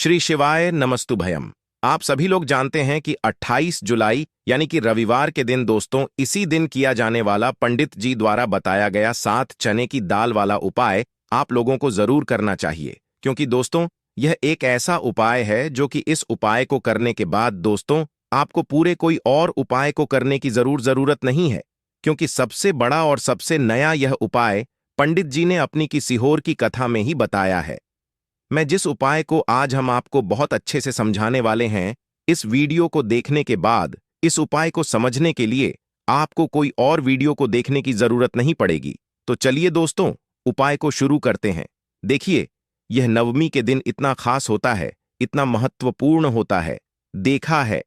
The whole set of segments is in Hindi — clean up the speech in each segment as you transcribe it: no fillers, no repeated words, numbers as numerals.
श्री शिवाय नमस्तुभयम। आप सभी लोग जानते हैं कि 28 जुलाई यानी कि रविवार के दिन दोस्तों इसी दिन किया जाने वाला पंडित जी द्वारा बताया गया 7 चने की दाल वाला उपाय आप लोगों को जरूर करना चाहिए, क्योंकि दोस्तों यह एक ऐसा उपाय है जो कि इस उपाय को करने के बाद दोस्तों आपको पूरे कोई और उपाय को करने की जरूरत नहीं है, क्योंकि सबसे बड़ा और सबसे नया यह उपाय पंडित जी ने अपनी की सीहोर की कथा में ही बताया है। मैं जिस उपाय को आज हम आपको बहुत अच्छे से समझाने वाले हैं, इस वीडियो को देखने के बाद इस उपाय को समझने के लिए आपको कोई और वीडियो को देखने की जरूरत नहीं पड़ेगी। तो चलिए दोस्तों उपाय को शुरू करते हैं। देखिए, यह नवमी के दिन इतना खास होता है, इतना महत्वपूर्ण होता है। देखा है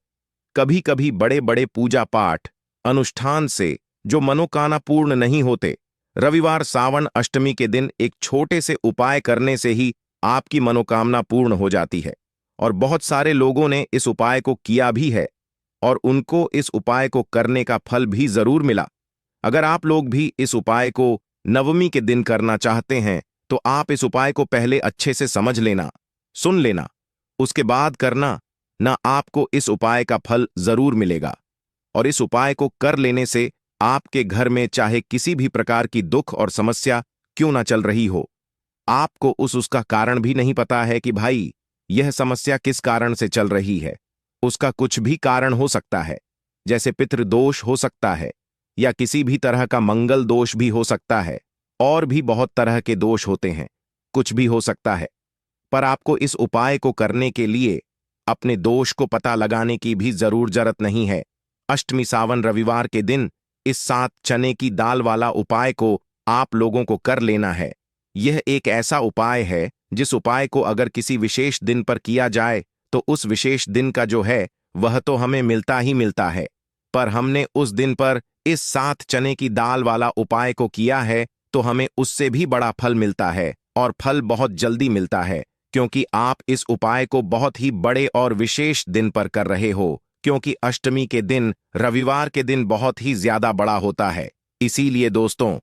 कभी कभी बड़े बड़े पूजा पाठ अनुष्ठान से जो मनोकामना पूर्ण नहीं होते, रविवार सावन अष्टमी के दिन एक छोटे से उपाय करने से ही आपकी मनोकामना पूर्ण हो जाती है। और बहुत सारे लोगों ने इस उपाय को किया भी है और उनको इस उपाय को करने का फल भी जरूर मिला। अगर आप लोग भी इस उपाय को नवमी के दिन करना चाहते हैं तो आप इस उपाय को पहले अच्छे से समझ लेना, सुन लेना, उसके बाद करना ना, आपको इस उपाय का फल जरूर मिलेगा। और इस उपाय को कर लेने से आपके घर में चाहे किसी भी प्रकार की दुख और समस्या क्यों ना चल रही हो, आपको उसका कारण भी नहीं पता है कि भाई यह समस्या किस कारण से चल रही है, उसका कुछ भी कारण हो सकता है, जैसे पितृदोष हो सकता है या किसी भी तरह का मंगल दोष भी हो सकता है, और भी बहुत तरह के दोष होते हैं, कुछ भी हो सकता है। पर आपको इस उपाय को करने के लिए अपने दोष को पता लगाने की भी जरूरत नहीं है। अष्टमी सावन रविवार के दिन इस 7 चने की दाल वाला उपाय को आप लोगों को कर लेना है। यह एक ऐसा उपाय है जिस उपाय को अगर किसी विशेष दिन पर किया जाए तो उस विशेष दिन का जो है वह तो हमें मिलता ही मिलता है, पर हमने उस दिन पर इस 7 चने की दाल वाला उपाय को किया है तो हमें उससे भी बड़ा फल मिलता है, और फल बहुत जल्दी मिलता है, क्योंकि आप इस उपाय को बहुत ही बड़े और विशेष दिन पर कर रहे हो, क्योंकि अष्टमी के दिन रविवार के दिन बहुत ही ज्यादा बड़ा होता है। इसीलिए दोस्तों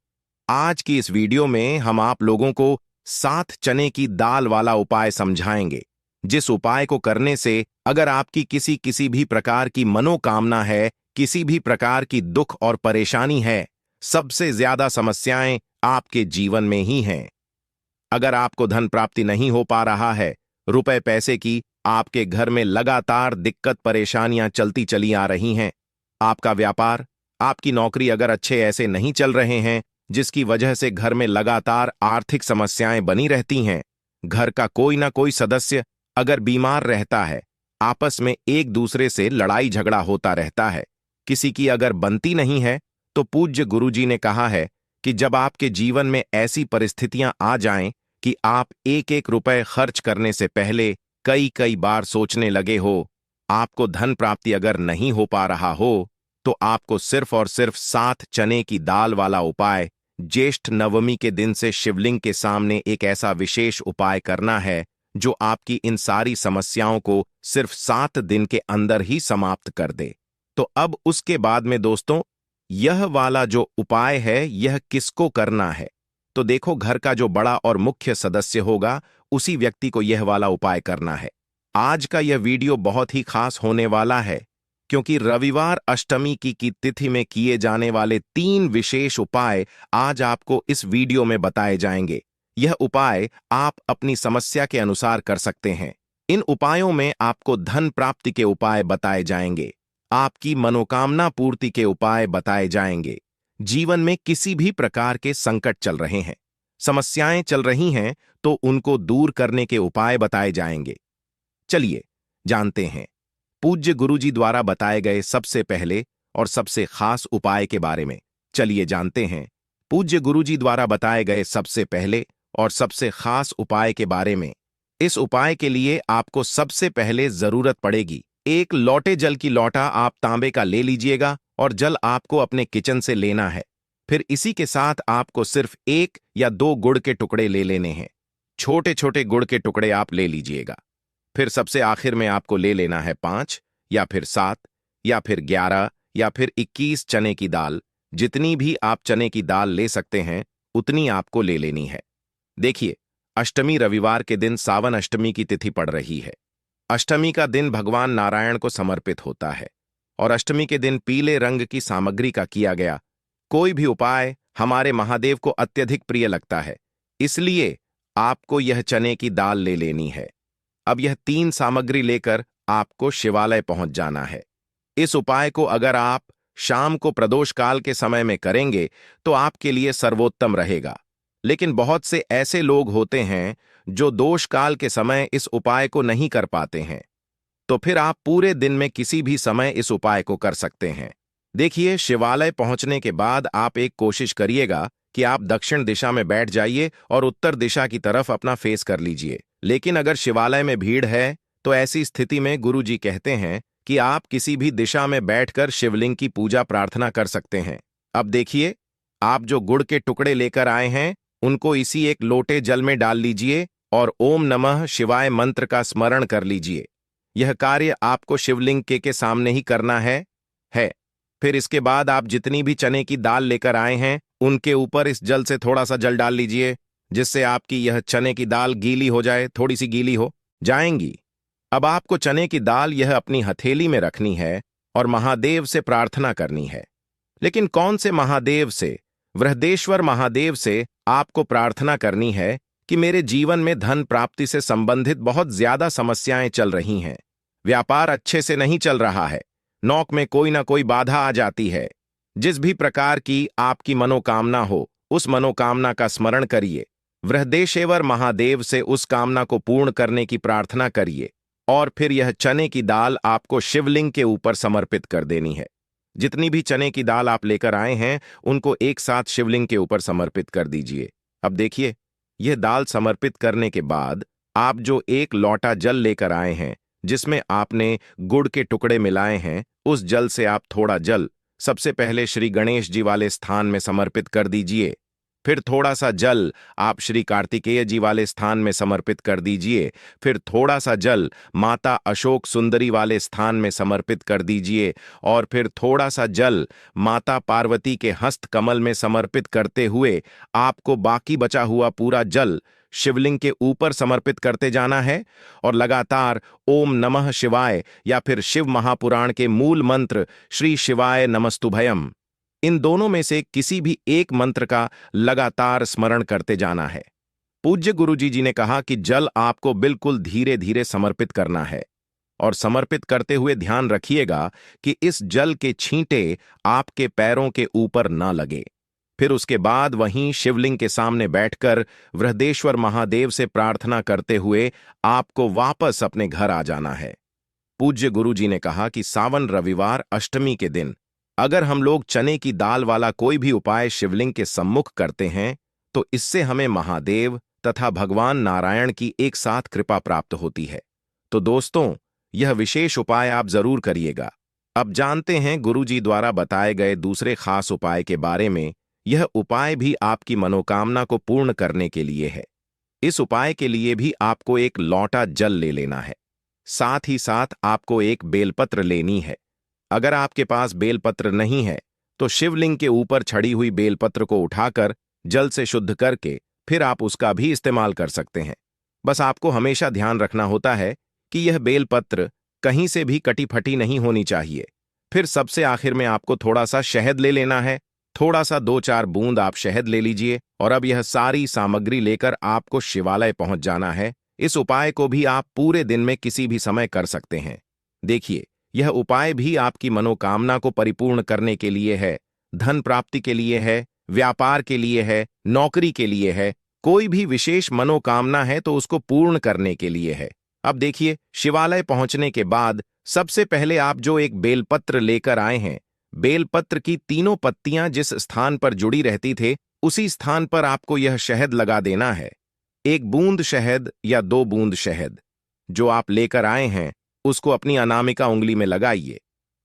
आज की इस वीडियो में हम आप लोगों को 7 चने की दाल वाला उपाय समझाएंगे, जिस उपाय को करने से अगर आपकी किसी भी प्रकार की मनोकामना है, किसी भी प्रकार की दुख और परेशानी है, सबसे ज्यादा समस्याएं आपके जीवन में ही हैं। अगर आपको धन प्राप्ति नहीं हो पा रहा है, रुपए पैसे की आपके घर में लगातार दिक्कत परेशानियां चलती चली आ रही हैं, आपका व्यापार आपकी नौकरी अगर अच्छे ऐसे नहीं चल रहे हैं जिसकी वजह से घर में लगातार आर्थिक समस्याएं बनी रहती हैं, घर का कोई ना कोई सदस्य अगर बीमार रहता है, आपस में एक दूसरे से लड़ाई झगड़ा होता रहता है, किसी की अगर बनती नहीं है, तो पूज्य गुरुजी ने कहा है कि जब आपके जीवन में ऐसी परिस्थितियां आ जाएं कि आप एक एक रुपए खर्च करने से पहले कई बार सोचने लगे हो, आपको धन प्राप्ति अगर नहीं हो पा रहा हो, तो आपको सिर्फ और सिर्फ 7 चने की दाल वाला उपाय ज्येष्ठ नवमी के दिन से शिवलिंग के सामने एक ऐसा विशेष उपाय करना है जो आपकी इन सारी समस्याओं को सिर्फ 7 दिन के अंदर ही समाप्त कर दे। तो अब उसके बाद में दोस्तों यह वाला जो उपाय है यह किसको करना है, तो देखो घर का जो बड़ा और मुख्य सदस्य होगा उसी व्यक्ति को यह वाला उपाय करना है। आज का यह वीडियो बहुत ही खास होने वाला है, क्योंकि रविवार अष्टमी की तिथि में किए जाने वाले 3 विशेष उपाय आज आपको इस वीडियो में बताए जाएंगे। यह उपाय आप अपनी समस्या के अनुसार कर सकते हैं। इन उपायों में आपको धन प्राप्ति के उपाय बताए जाएंगे, आपकी मनोकामना पूर्ति के उपाय बताए जाएंगे, जीवन में किसी भी प्रकार के संकट चल रहे हैं, समस्याएं चल रही हैं तो उनको दूर करने के उपाय बताए जाएंगे। चलिए जानते हैं पूज्य गुरुजी द्वारा बताए गए सबसे पहले और सबसे खास उपाय के बारे में। चलिए जानते हैं पूज्य गुरुजी द्वारा बताए गए सबसे पहले और सबसे खास उपाय के बारे में। इस उपाय के लिए आपको सबसे पहले जरूरत पड़ेगी एक लोटे जल की। लोटा आप तांबे का ले लीजिएगा और जल आपको अपने किचन से लेना है। फिर इसी के साथ आपको सिर्फ 1 या 2 गुड़ के टुकड़े ले लेने हैं, छोटे छोटे गुड़ के टुकड़े आप ले लीजिएगा। फिर सबसे आखिर में आपको ले लेना है 5 या फिर 7 या फिर 11 या फिर 21 चने की दाल। जितनी भी आप चने की दाल ले सकते हैं उतनी आपको ले लेनी है। देखिए अष्टमी रविवार के दिन सावन अष्टमी की तिथि पड़ रही है। अष्टमी का दिन भगवान नारायण को समर्पित होता है और अष्टमी के दिन पीले रंग की सामग्री का किया गया कोई भी उपाय हमारे महादेव को अत्यधिक प्रिय लगता है। इसलिए आपको यह चने की दाल ले लेनी है। अब यह 3 सामग्री लेकर आपको शिवालय पहुंच जाना है। इस उपाय को अगर आप शाम को प्रदोष काल के समय में करेंगे तो आपके लिए सर्वोत्तम रहेगा। लेकिन बहुत से ऐसे लोग होते हैं जो दोष काल के समय इस उपाय को नहीं कर पाते हैं, तो फिर आप पूरे दिन में किसी भी समय इस उपाय को कर सकते हैं। देखिए, शिवालय पहुंचने के बाद आप एक कोशिश करिएगा कि आप दक्षिण दिशा में बैठ जाइए और उत्तर दिशा की तरफ अपना फेस कर लीजिए। लेकिन अगर शिवालय में भीड़ है तो ऐसी स्थिति में गुरुजी कहते हैं कि आप किसी भी दिशा में बैठकर शिवलिंग की पूजा प्रार्थना कर सकते हैं। अब देखिए, आप जो गुड़ के टुकड़े लेकर आए हैं उनको इसी एक लोटे जल में डाल लीजिए और ओम नमः शिवाय मंत्र का स्मरण कर लीजिए। यह कार्य आपको शिवलिंग के सामने ही करना है। फिर इसके बाद आप जितनी भी चने की दाल लेकर आए हैं उनके ऊपर इस जल से थोड़ा सा जल डाल लीजिए, जिससे आपकी यह चने की दाल गीली हो जाए, थोड़ी सी गीली हो जाएंगी। अब आपको चने की दाल यह अपनी हथेली में रखनी है और महादेव से प्रार्थना करनी है। लेकिन कौन से महादेव से? वृहदेश्वर महादेव से आपको प्रार्थना करनी है कि मेरे जीवन में धन प्राप्ति से संबंधित बहुत ज्यादा समस्याएं चल रही हैं। व्यापार अच्छे से नहीं चल रहा है, नौक में कोई ना कोई बाधा आ जाती है। जिस भी प्रकार की आपकी मनोकामना हो उस मनोकामना का स्मरण करिए, वृहदेश्वर महादेव से उस कामना को पूर्ण करने की प्रार्थना करिए और फिर यह चने की दाल आपको शिवलिंग के ऊपर समर्पित कर देनी है। जितनी भी चने की दाल आप लेकर आए हैं उनको एक साथ शिवलिंग के ऊपर समर्पित कर दीजिए। अब देखिए, यह दाल समर्पित करने के बाद आप जो एक लोटा जल लेकर आए हैं जिसमें आपने गुड़ के टुकड़े मिलाए हैं, उस जल से आप थोड़ा जल सबसे पहले श्री गणेश जी वाले स्थान में समर्पित कर दीजिए। फिर थोड़ा सा जल आप श्री कार्तिकेय जी वाले स्थान में समर्पित कर दीजिए। फिर थोड़ा सा जल माता अशोक सुंदरी वाले स्थान में समर्पित कर दीजिए और फिर थोड़ा सा जल माता पार्वती के हस्त कमल में समर्पित करते हुए आपको बाकी बचा हुआ पूरा जल शिवलिंग के ऊपर समर्पित करते जाना है और लगातार ओम नमः शिवाय या फिर शिव महापुराण के मूल मंत्र श्री शिवाय नमस्तुभयम, इन दोनों में से किसी भी एक मंत्र का लगातार स्मरण करते जाना है। पूज्य गुरुजी जी ने कहा कि जल आपको बिल्कुल धीरे धीरे समर्पित करना है और समर्पित करते हुए ध्यान रखिएगा कि इस जल के छींटे आपके पैरों के ऊपर न लगे। फिर उसके बाद वहीं शिवलिंग के सामने बैठकर वृहदेश्वर महादेव से प्रार्थना करते हुए आपको वापस अपने घर आ जाना है। पूज्य गुरुजी ने कहा कि सावन रविवार अष्टमी के दिन अगर हम लोग चने की दाल वाला कोई भी उपाय शिवलिंग के सम्मुख करते हैं तो इससे हमें महादेव तथा भगवान नारायण की एक साथ कृपा प्राप्त होती है। तो दोस्तों, यह विशेष उपाय आप जरूर करिएगा। अब जानते हैं गुरुजी द्वारा बताए गए दूसरे खास उपाय के बारे में। यह उपाय भी आपकी मनोकामना को पूर्ण करने के लिए है। इस उपाय के लिए भी आपको एक लोटा जल ले लेना है, साथ ही साथ आपको एक बेलपत्र लेनी है। अगर आपके पास बेलपत्र नहीं है तो शिवलिंग के ऊपर छड़ी हुई बेलपत्र को उठाकर जल से शुद्ध करके फिर आप उसका भी इस्तेमाल कर सकते हैं। बस आपको हमेशा ध्यान रखना होता है कि यह बेलपत्र कहीं से भी कटी फटी नहीं होनी चाहिए। फिर सबसे आखिर में आपको थोड़ा सा शहद ले लेना है। थोड़ा सा 2-4 बूंद आप शहद ले लीजिए और अब यह सारी सामग्री लेकर आपको शिवालय पहुंच जाना है। इस उपाय को भी आप पूरे दिन में किसी भी समय कर सकते हैं। देखिए, यह उपाय भी आपकी मनोकामना को परिपूर्ण करने के लिए है, धन प्राप्ति के लिए है, व्यापार के लिए है, नौकरी के लिए है, कोई भी विशेष मनोकामना है तो उसको पूर्ण करने के लिए है। अब देखिए, शिवालय पहुंचने के बाद सबसे पहले आप जो एक बेलपत्र लेकर आए हैं, बेलपत्र की तीनों पत्तियां जिस स्थान पर जुड़ी रहती थे उसी स्थान पर आपको यह शहद लगा देना है। 1 बूंद शहद या 2 बूंद शहद जो आप लेकर आए हैं उसको अपनी अनामिका उंगली में लगाइए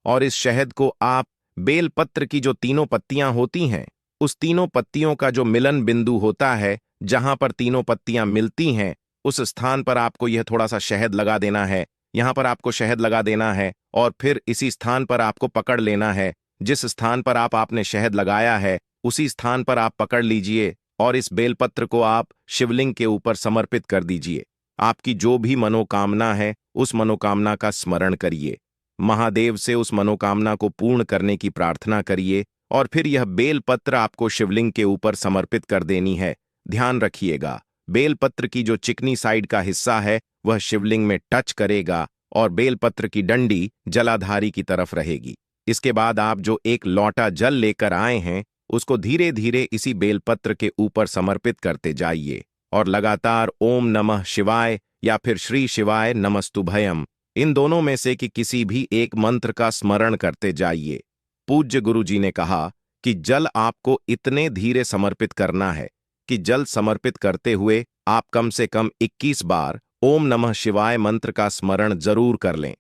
और इस शहद को आप बेलपत्र की जो तीनों पत्तियां होती हैं उस तीनों पत्तियों का जो मिलन बिंदु होता है, जहां पर तीनों पत्तियां मिलती हैं, उस स्थान पर आपको यह थोड़ा सा शहद लगा देना है। यहां पर आपको शहद लगा देना है और फिर इसी स्थान पर आपको पकड़ लेना है। जिस स्थान पर आपने शहद लगाया है उसी स्थान पर आप पकड़ लीजिए और इस बेलपत्र को आप शिवलिंग के ऊपर समर्पित कर दीजिए। आपकी जो भी मनोकामना है उस मनोकामना का स्मरण करिए, महादेव से उस मनोकामना को पूर्ण करने की प्रार्थना करिए और फिर यह बेलपत्र आपको शिवलिंग के ऊपर समर्पित कर देनी है। ध्यान रखिएगा, बेलपत्र की जो चिकनी साइड का हिस्सा है वह शिवलिंग में टच करेगा और बेलपत्र की डंडी जलाधारी की तरफ रहेगी। इसके बाद आप जो एक लोटा जल लेकर आए हैं उसको धीरे धीरे इसी बेलपत्र के ऊपर समर्पित करते जाइए और लगातार ओम नमः शिवाय या फिर श्री शिवाय नमस्तुभयम, इन दोनों में से कि किसी भी एक मंत्र का स्मरण करते जाइए। पूज्य गुरु जी ने कहा कि जल आपको इतने धीरे समर्पित करना है कि जल समर्पित करते हुए आप कम से कम 21 बार ओम नमः शिवाय मंत्र का स्मरण जरूर कर लें।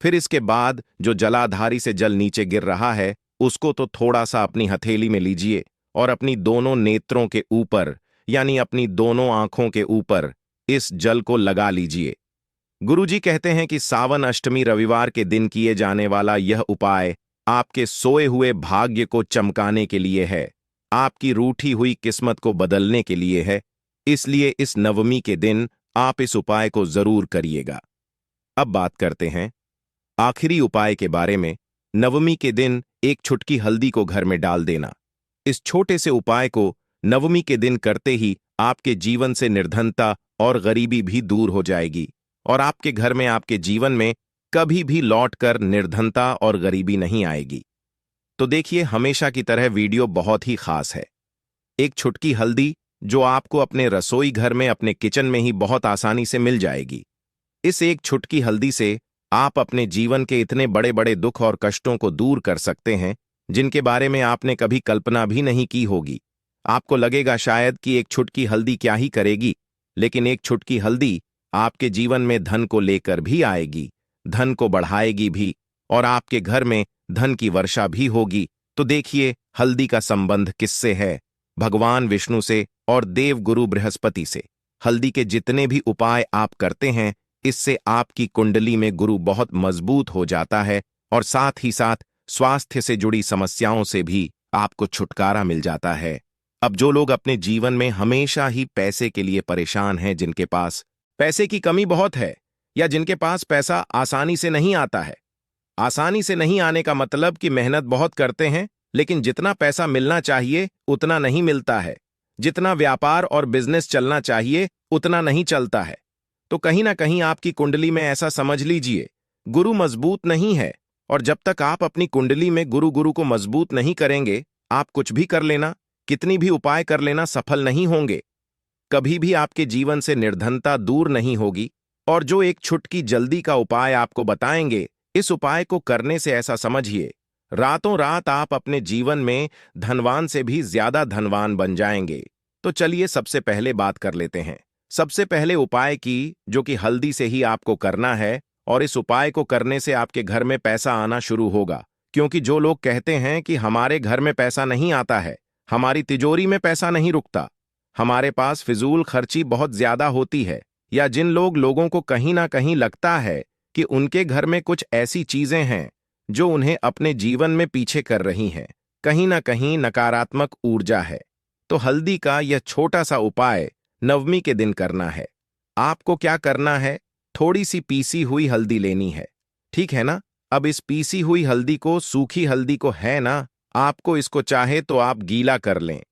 फिर इसके बाद जो जलाधारी से जल नीचे गिर रहा है उसको तो थोड़ा सा अपनी हथेली में लीजिए और अपनी दोनों नेत्रों के ऊपर यानी अपनी दोनों आंखों के ऊपर इस जल को लगा लीजिए। गुरुजी कहते हैं कि सावन अष्टमी रविवार के दिन किए जाने वाला यह उपाय आपके सोए हुए भाग्य को चमकाने के लिए है, आपकी रूठी हुई किस्मत को बदलने के लिए है। इसलिए इस नवमी के दिन आप इस उपाय को जरूर करिएगा। अब बात करते हैं आखिरी उपाय के बारे में। नवमी के दिन एक चुटकी हल्दी को घर में डाल देना। इस छोटे से उपाय को नवमी के दिन करते ही आपके जीवन से निर्धनता और गरीबी भी दूर हो जाएगी और आपके घर में, आपके जीवन में कभी भी लौटकर निर्धनता और गरीबी नहीं आएगी। तो देखिए, हमेशा की तरह वीडियो बहुत ही खास है। एक चुटकी हल्दी जो आपको अपने रसोई घर में, अपने किचन में ही बहुत आसानी से मिल जाएगी। इस एक चुटकी हल्दी से आप अपने जीवन के इतने बड़े बड़े दुख और कष्टों को दूर कर सकते हैं जिनके बारे में आपने कभी कल्पना भी नहीं की होगी। आपको लगेगा शायद कि एक चुटकी हल्दी क्या ही करेगी, लेकिन एक चुटकी हल्दी आपके जीवन में धन को लेकर भी आएगी, धन को बढ़ाएगी भी और आपके घर में धन की वर्षा भी होगी। तो देखिए, हल्दी का संबंध किससे है? भगवान विष्णु से और देव गुरु बृहस्पति से। हल्दी के जितने भी उपाय आप करते हैं इससे आपकी कुंडली में गुरु बहुत मजबूत हो जाता है और साथ ही साथ स्वास्थ्य से जुड़ी समस्याओं से भी आपको छुटकारा मिल जाता है। अब जो लोग अपने जीवन में हमेशा ही पैसे के लिए परेशान हैं, जिनके पास पैसे की कमी बहुत है या जिनके पास पैसा आसानी से नहीं आता है, आसानी से नहीं आने का मतलब कि मेहनत बहुत करते हैं लेकिन जितना पैसा मिलना चाहिए उतना नहीं मिलता है, जितना व्यापार और बिजनेस चलना चाहिए उतना नहीं चलता है, तो कहीं ना कहीं आपकी कुंडली में ऐसा समझ लीजिए गुरु मजबूत नहीं है। और जब तक आप अपनी कुंडली में गुरु को मजबूत नहीं करेंगे, आप कुछ भी कर लेना, कितनी भी उपाय कर लेना, सफल नहीं होंगे। कभी भी आपके जीवन से निर्धनता दूर नहीं होगी। और जो एक चुटकी जल्दी का उपाय आपको बताएंगे, इस उपाय को करने से ऐसा समझिए रातों रात आप अपने जीवन में धनवान से भी ज्यादा धनवान बन जाएंगे। तो चलिए सबसे पहले बात कर लेते हैं सबसे पहले उपाय की, जो कि हल्दी से ही आपको करना है। और इस उपाय को करने से आपके घर में पैसा आना शुरू होगा, क्योंकि जो लोग कहते हैं कि हमारे घर में पैसा नहीं आता है, हमारी तिजोरी में पैसा नहीं रुकता, हमारे पास फिजूल खर्ची बहुत ज्यादा होती है, या जिन लोगों को कहीं ना कहीं लगता है कि उनके घर में कुछ ऐसी चीजें हैं जो उन्हें अपने जीवन में पीछे कर रही हैं, कहीं ना कहीं नकारात्मक ऊर्जा है, तो हल्दी का यह छोटा सा उपाय नवमी के दिन करना है। आपको क्या करना है, थोड़ी सी पीसी हुई हल्दी लेनी है, ठीक है ना। अब इस पीसी हुई हल्दी को, सूखी हल्दी को है ना, आपको इसको चाहे तो आप गीला कर लें,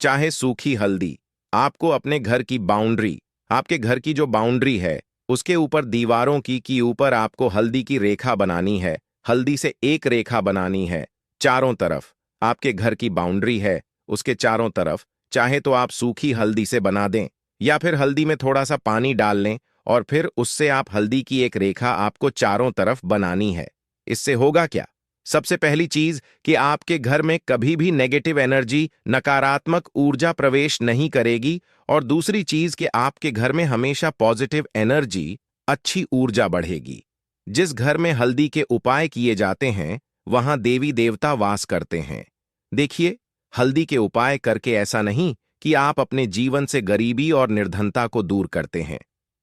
चाहे सूखी हल्दी। आपको अपने घर की बाउंड्री, आपके घर की जो बाउंड्री है उसके ऊपर, दीवारों की ऊपर आपको हल्दी की रेखा बनानी है। हल्दी से एक रेखा बनानी है चारों तरफ। आपके घर की बाउंड्री है उसके चारों तरफ, चाहे तो आप सूखी हल्दी से बना दें या फिर हल्दी में थोड़ा सा पानी डाल लें और फिर उससे आप हल्दी की एक रेखा आपको चारों तरफ बनानी है। इससे होगा क्या? सबसे पहली चीज कि आपके घर में कभी भी नेगेटिव एनर्जी, नकारात्मक ऊर्जा प्रवेश नहीं करेगी, और दूसरी चीज कि आपके घर में हमेशा पॉजिटिव एनर्जी, अच्छी ऊर्जा बढ़ेगी। जिस घर में हल्दी के उपाय किए जाते हैं वहां देवी देवता वास करते हैं। देखिए, हल्दी के उपाय करके ऐसा नहीं कि आप अपने जीवन से गरीबी और निर्धनता को दूर करते हैं,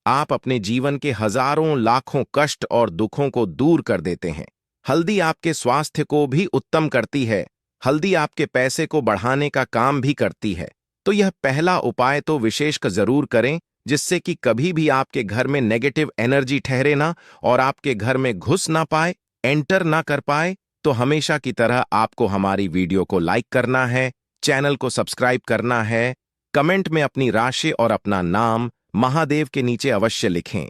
आप अपने जीवन के हजारों लाखों कष्ट और दुखों को दूर कर देते हैं। हल्दी आपके स्वास्थ्य को भी उत्तम करती है, हल्दी आपके पैसे को बढ़ाने का काम भी करती है। तो यह पहला उपाय तो विशेष का जरूर करें, जिससे कि कभी भी आपके घर में नेगेटिव एनर्जी ठहरे ना और आपके घर में घुस ना पाए, एंटर ना कर पाए। तो हमेशा की तरह आपको हमारी वीडियो को लाइक करना है, चैनल को सब्सक्राइब करना है, कमेंट में अपनी राशि और अपना नाम महादेव के नीचे अवश्य लिखें।